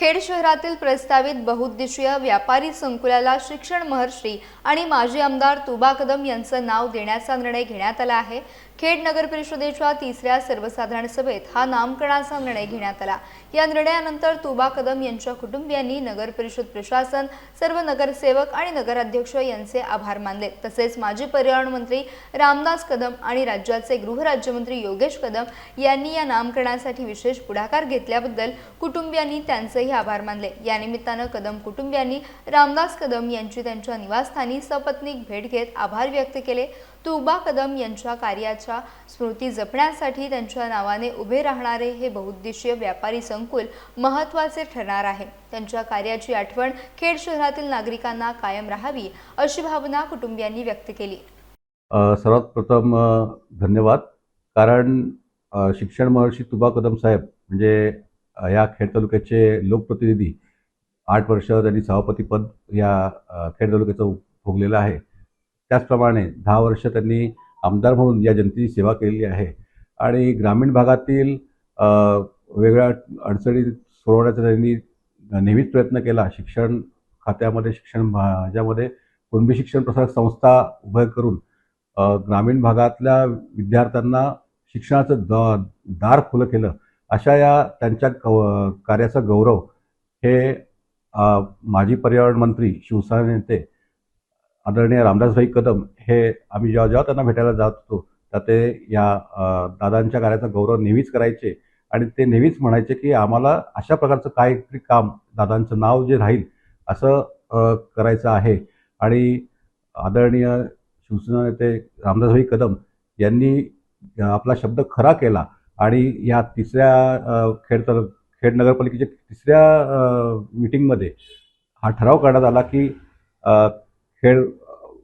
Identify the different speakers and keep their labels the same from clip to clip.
Speaker 1: खेड शहरातील प्रस्तावित बहुउद्देशीय व्यापारी संकुलाला शिक्षण महर्षी आणि माजी आमदार तुबा कदम यांचं नाव देण्याचा निर्णय घेण्यात आला आहे। खेड नगर परिषदेच्या तिसऱ्या सर्वसाधारण सभेत हा नामकरणाचा निर्णय घेण्यात आला। या निर्णयानंतर तुबा कदम यांच्या कुटुंबियांनी नगर परिषद प्रशासन, सर्व नगरसेवक आणि नगराध्यक्ष यांचे आभार मानले। तसेच माजी पर्यावरण मंत्री रामदास कदम आणि राज्याचे गृहराज्यमंत्री योगेश कदम यांनी या नामकरणासाठी विशेष पुढाकार घेतल्याबद्दल कुटुंबियांनी त्यांचेही आभार मानले। या निमित्तानं कदम कुटुंबियांनी रामदास कदम यांची त्यांच्या निवासस्थानी सपत्नीक भेट घेत आभार व्यक्त केले। तुबा कदम यांच्या कार्याच्या स्मृती जपण्यासाठी त्यांच्या नावाने उभे राहणारे हे बहुउद्देशीय व्यापारी संकुल महत्त्वाचे ठरणार आहे। त्यांच्या कार्याची आठवण खेड शहरातील नागरिकांना कायम राहावी अशी भावना कुटुंबियांनी व्यक्त केली।
Speaker 2: सर्वात प्रथम धन्यवाद, कारण शिक्षण महर्षी तुबा कदम साहेब म्हणजे या खेड तालुक्याचे लोकप्रतिनिधी 8 वर्ष त्यांनी सभापतीपद या खेड तालुक्याचं भोगलेलं आहे। त्याचप्रमाणे 10 वर्ष त्यांनी आमदार म्हणून या जनतेची सेवा केलेली आहे आणि ग्रामीण भागातील वेगळ्या अडचणी सोडवण्याचा त्यांनी नेहमीच प्रयत्न केला। शिक्षण खात्यामध्ये, शिक्षण भागामध्ये कुणबी शिक्षण प्रसारक संस्था उभ्या करून ग्रामीण भागातल्या विद्यार्थ्यांना शिक्षणाचं दार खुलं केलं। अशा या त्यांच्या कार्याचा गौरव हे माजी पर्यावरण मंत्री, शिवसेना नेते आदरणीय रामदासभाई कदम हे आम्ही जेव्हा त्यांना भेटायला जात होतो तर ते या दादांच्या कार्याचा गौरव नेहमीच करायचे आणि ते नेहमीच म्हणायचे की आम्हाला अशा प्रकारचं काहीतरी काम, दादांचं नाव जे राहील असं करायचं आहे। आणि आदरणीय शिवसेना नेते रामदासभाई कदम यांनी आपला शब्द खरा केला आणि या तिसऱ्या खेड नगरपालिकेच्या तिसऱ्या मीटिंगमध्ये हा ठराव करण्यात आला की खेड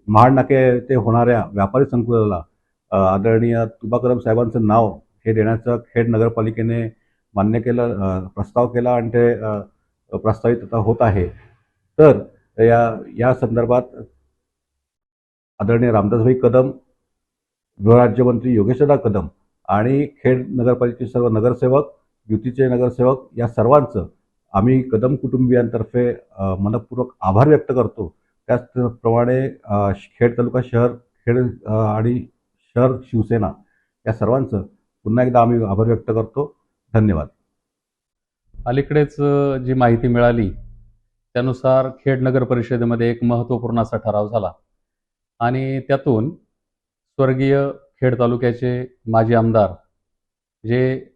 Speaker 2: महाड नाके ते होणाऱ्या व्यापारी संकुलाला आदरणीय तुबा कदम साहेबांचं नाव हे देण्याचं खेड नगरपालिकेने मान्य केलं, प्रस्ताव केला आणि ते प्रस्तावित आता होत आहे। तर या संदर्भात आदरणीय रामदासभाई कदम, गृहराज्यमंत्री योगेशदा कदम आणि खेड नगरपालिकेचे सर्व नगरसेवक, युतीचे नगरसेवक या सर्वांचं आम्ही कदम कुटुंबियांतर्फे मनपूर्वक आभार व्यक्त करतो। त्याचप्रमाणे खेड तालुका शहर, खेड आणि शहर शिवसेना या सर्वांचं पुन्हा एकदा आम्ही आभार व्यक्त करतो। धन्यवाद।
Speaker 3: अलीकडेच जी माहिती मिळाली त्यानुसार खेड नगर परिषदेमध्ये एक महत्त्वपूर्ण असा ठराव झाला आणि त्यातून स्वर्गीय खेड तालुक्याचे माजी आमदार जे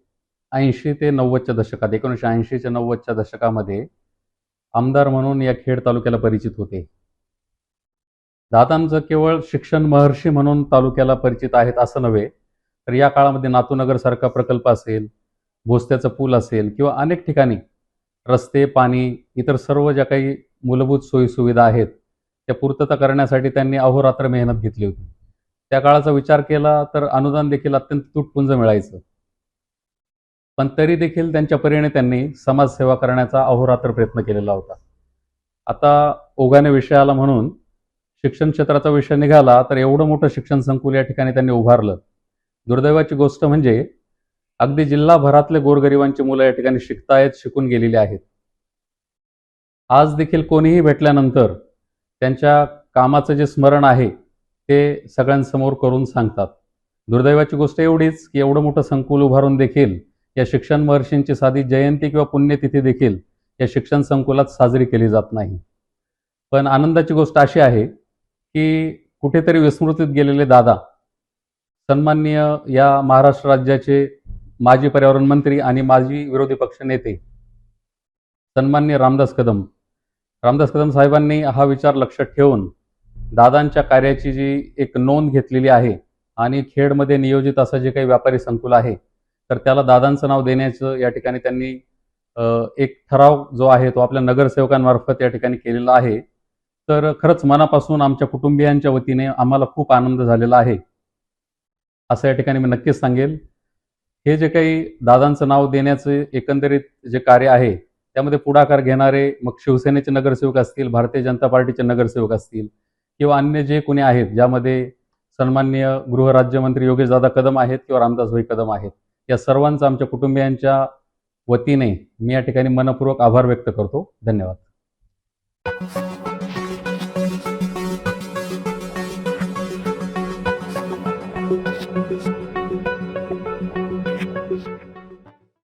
Speaker 3: 80 ते 90च्या दशकात, 1980 च्या 90च्या दशकामध्ये आमदार म्हणून या खेड तालुक्याला परिचित होते। दादांचं केवळ शिक्षण महर्षी म्हणून तालुक्याला परिचित आहेत असं नव्हे, तर या काळामध्ये नातूनगर सारखा प्रकल्प असेल, भोसत्याचा पूल असेल किंवा अनेक ठिकाणी रस्ते, पाणी, इतर सर्व ज्या काही मूलभूत सोयीसुविधा आहेत त्या पूर्तता करण्यासाठी त्यांनी अहोरात्र मेहनत घेतली होती। त्या काळाचा विचार केला तर अनुदान देखील अत्यंत तुटपुंज मिळायचं, पण तरी देखील त्यांच्या परीने त्यांनी समाजसेवा करण्याचा अहोरात्र प्रयत्न केलेला होता। आता ओघाने विषय आला म्हणून शिक्षण क्षेत्राचा विषय निघाला तर एवढं मोठं शिक्षण संकुल या ठिकाणी त्यांनी उभारलं। दुर्दैवाची गोष्ट म्हणजे अगदी जिल्हाभरातले गोरगरिबांची मुलं या ठिकाणी शिकतायत, शिकून गेलेली आहेत। आज देखील कोणीही भेटल्यानंतर त्यांच्या कामाचं जे स्मरण आहे ते सगळ्यांसमोर करून सांगतात। दुर्दैवाची गोष्ट एवढीच की एवढं मोठं संकुल उभारून देखील या शिक्षण महर्षींची साधी जयंती किंवा पुण्यतिथी देखील या शिक्षण संकुलात साजरी केली जात नाही। पण आनंदाची गोष्ट अशी आहे की कुठेतरी विस्मृतीत गेलेले दादा, सन्माननीय या महाराष्ट्र राज्याचे माजी पर्यावरण मंत्री आणि माजी विरोधी पक्ष नेते सन्माननीय रामदास कदम साहेबांनी हा विचार लक्षात ठेवून दादांच्या कार्याची जी एक नोंद घेतलेली आहे आणि खेडमध्ये नियोजित असं जे काही व्यापारी संकुल आहे तर त्याला दादांचं नाव देण्याचं या ठिकाणी त्यांनी एक ठराव जो आहे तो आपल्या नगरसेवकांमार्फत या ठिकाणी केलेला आहे। तर खरंच मनापासून आमच्या कुटुंबियांच्या वतीने आम्हाला खूप आनंद झालेला आहे असं या ठिकाणी मी नक्कीच सांगेल। हे जे काही दादांचं नाव देण्याचे एकंदरीत जे कार्य आहे त्यामध्ये पुढाकार घेणारे मग शिवसेनेचे नगरसेवक असतील, भारतीय जनता पार्टीचे नगरसेवक असतील किंवा अन्य जे कोणी आहेत, ज्यामध्ये सन्माननीय गृहराज्यमंत्री योगेशदादा कदम आहेत किंवा रामदासभाई कदम आहेत, या सर्वांचं आमच्या कुटुंबियांच्या वतीने मी या ठिकाणी मनपूर्वक आभार व्यक्त करतो. धन्यवाद.